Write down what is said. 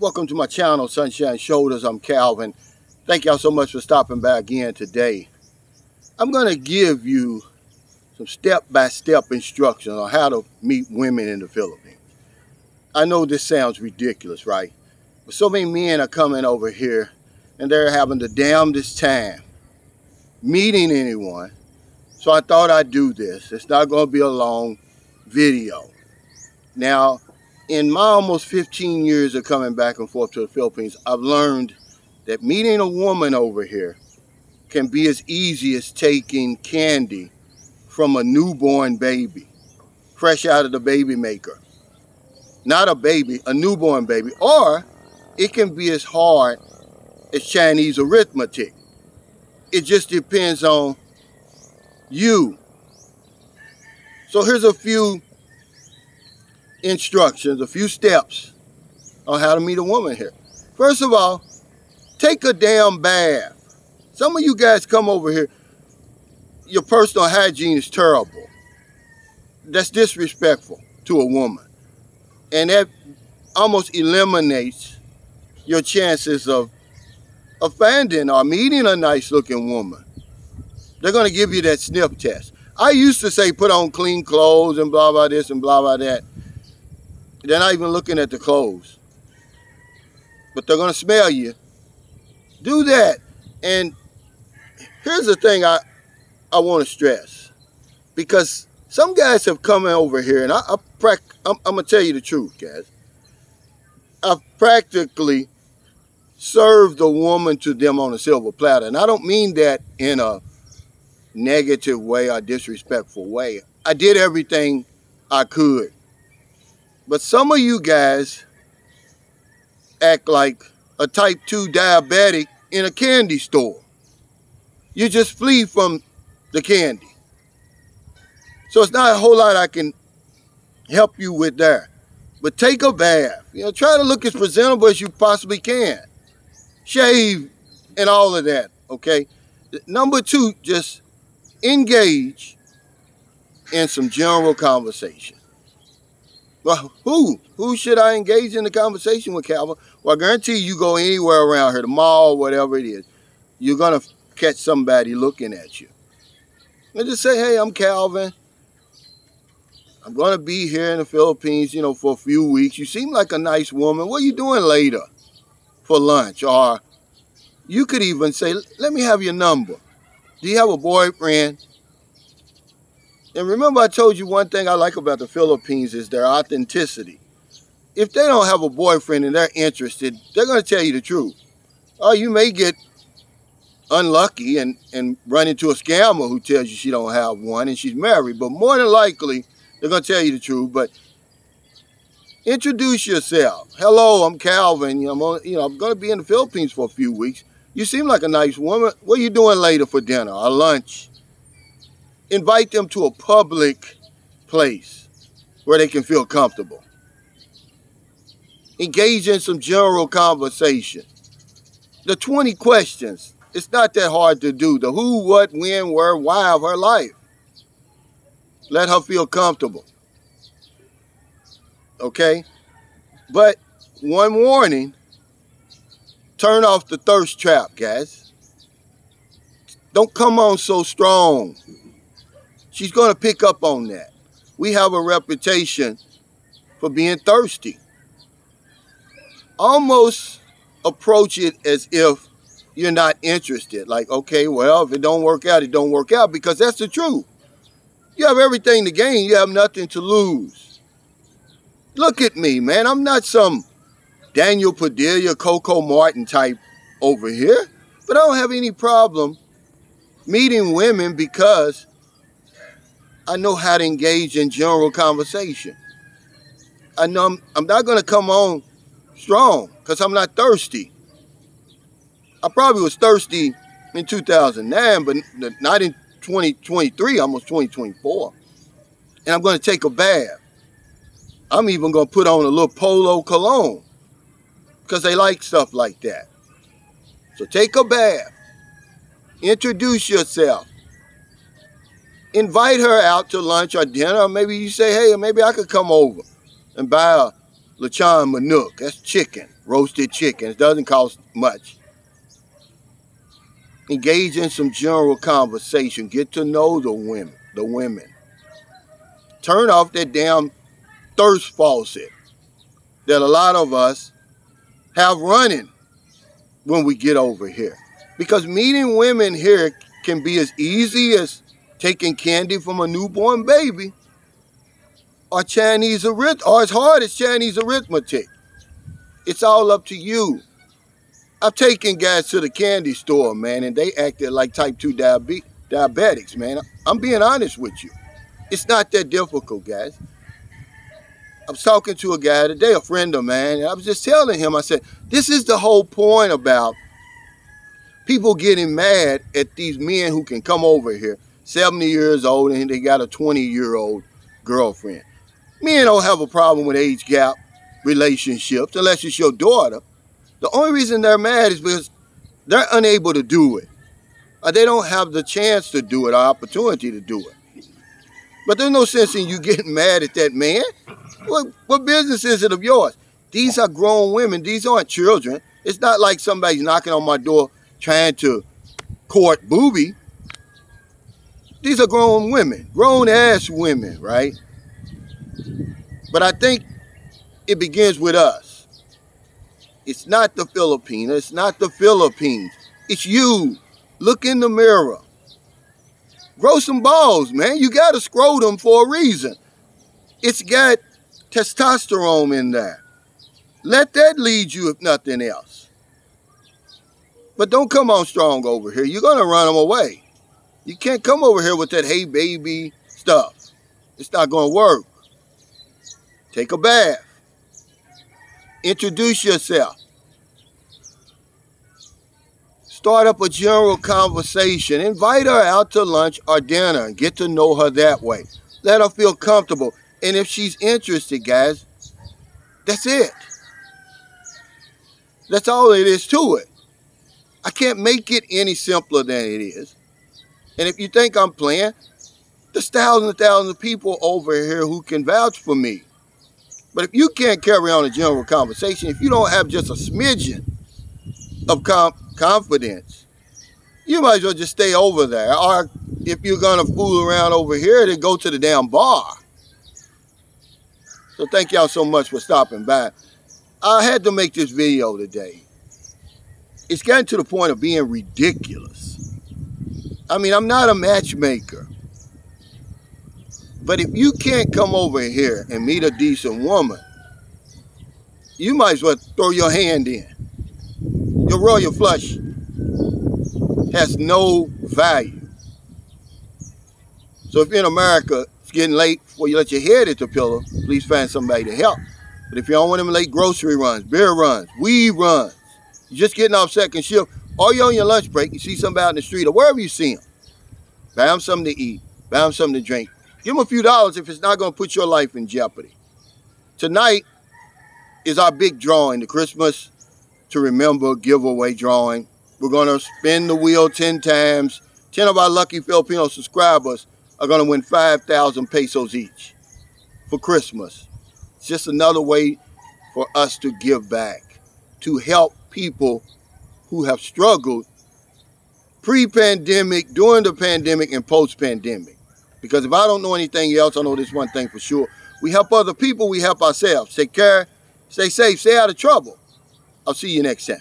Welcome to my channel, Sunshine Shoulders. I'm Calvin. Thank y'all so much for stopping by again today. I'm going to give you some step-by-step instructions on how to meet women in the Philippines. I know this sounds ridiculous, right? But so many men are coming over here and they're having the damnedest time meeting anyone. So I thought I'd do this. It's not going to be a long video. Now, in my almost 15 years of coming back and forth to the Philippines, I've learned that meeting a woman over here can be as easy as taking candy from a newborn baby, fresh out of the baby maker. Not a baby, a newborn baby. Or it can be as hard as Chinese arithmetic. It just depends on you. So here's a few instructions, a few steps on how to meet a woman here. First of all, take a damn bath. Some of you guys come over here, your personal hygiene is terrible. That's disrespectful to a woman. And that almost eliminates your chances of finding or meeting a nice looking woman. They're going to give you that sniff test. I used to say put on clean clothes and blah, blah, this and blah, blah, that. They're not even looking at the clothes. But they're going to smell you. Do that. And here's the thing I want to stress. Because some guys have come over here, and I'm going to tell you the truth, guys. I've practically served a woman to them on a silver platter. And I don't mean that in a negative way or disrespectful way. I did everything I could. But some of you guys act like a type 2 diabetic in a candy store. You just flee from the candy. So it's not a whole lot I can help you with there. But take a bath. Try to look as presentable as you possibly can. Shave and all of that, okay? Number 2, just engage in some general conversation. Well, who should I engage in the conversation with, Calvin? Well, I guarantee you go anywhere around here, the mall, whatever it is, you're going to catch somebody looking at you. And just say, hey, I'm Calvin. I'm going to be here in the Philippines, for a few weeks. You seem like a nice woman. What are you doing later for lunch? Or you could even say, let me have your number. Do you have a boyfriend? And remember, I told you one thing I like about the Philippines is their authenticity. If they don't have a boyfriend and they're interested, they're going to tell you the truth. Or you may get unlucky and run into a scammer who tells you she don't have one and she's married. But more than likely, they're going to tell you the truth. But introduce yourself. Hello, I'm Calvin. I'm going to be in the Philippines for a few weeks. You seem like a nice woman. What are you doing later for dinner or lunch? Invite them to a public place where they can feel comfortable. Engage in some general conversation. The 20 questions, it's not that hard to do. The who, what, when, where, why of her life. Let her feel comfortable. Okay? But one warning, turn off the thirst trap, guys. Don't come on so strong. She's going to pick up on that. We have a reputation for being thirsty. Almost approach it as if you're not interested. Like, okay, well, if it don't work out, it don't work out, because that's the truth. You have everything to gain. You have nothing to lose. Look at me, man. I'm not some Daniel Padilla, Coco Martin type over here, but I don't have any problem meeting women because I know how to engage in general conversation. I know I'm not going to come on strong because I'm not thirsty. I probably was thirsty in 2009, but not in 2023, almost 2024. And I'm going to take a bath. I'm even going to put on a little Polo cologne because they like stuff like that. So take a bath. Introduce yourself. Invite her out to lunch or dinner. Or maybe you say, hey, maybe I could come over and buy a lechon manok. That's chicken, roasted chicken. It doesn't cost much. Engage in some general conversation. Get to know the women. Turn off that damn thirst faucet that a lot of us have running when we get over here. Because meeting women here can be as easy as taking candy from a newborn baby or as hard as Chinese arithmetic. It's all up to you. I've taken guys to the candy store, man, and they acted like type 2 diabetics, man. I'm being honest with you. It's not that difficult, guys. I was talking to a guy today, a friend of mine, and I was just telling him, I said, this is the whole point about people getting mad at these men who can come over here, 70 years old, and they got a 20-year-old girlfriend. Men don't have a problem with age gap relationships unless it's your daughter. The only reason they're mad is because they're unable to do it. Or they don't have the chance to do it or opportunity to do it. But there's no sense in you getting mad at that man. What business is it of yours? These are grown women. These aren't children. It's not like somebody's knocking on my door trying to court booby. These are grown women, grown-ass women, right? But I think it begins with us. It's not the Filipina. It's not the Philippines. It's you. Look in the mirror. Grow some balls, man. You got a scrotum for a reason. It's got testosterone in there. Let that lead you if nothing else. But don't come on strong over here. You're going to run them away. You can't come over here with that hey baby stuff. It's not going to work. Take a bath. Introduce yourself. Start up a general conversation. Invite her out to lunch or dinner and get to know her that way. Let her feel comfortable. And if she's interested, guys, that's it. That's all it is to it. I can't make it any simpler than it is. And if you think I'm playing, there's thousands and thousands of people over here who can vouch for me. But if you can't carry on a general conversation, if you don't have just a smidgen of confidence, you might as well just stay over there. Or if you're going to fool around over here, then go to the damn bar. So thank y'all so much for stopping by. I had to make this video today. It's gotten to the point of being ridiculous. I mean, I'm not a matchmaker. But if you can't come over here and meet a decent woman, you might as well throw your hand in. Your royal flush has no value. So if you're in America, it's getting late before you let your head hit the pillow, please find somebody to help. But if you don't want them late grocery runs, beer runs, weed runs, you're just getting off second shift, or you're on your lunch break, you see somebody out in the street or wherever you see them, buy them something to eat, buy them something to drink. Give them a few dollars if it's not going to put your life in jeopardy. Tonight is our big drawing, the Christmas to Remember giveaway drawing. We're going to spin the wheel 10 times. 10 of our lucky Filipino subscribers are going to win 5,000 pesos each for Christmas. It's just another way for us to give back, to help people who have struggled pre-pandemic, during the pandemic, and post-pandemic. Because if I don't know anything else, I know this one thing for sure. We help other people, we help ourselves. Take care, stay safe, stay out of trouble. I'll see you next time.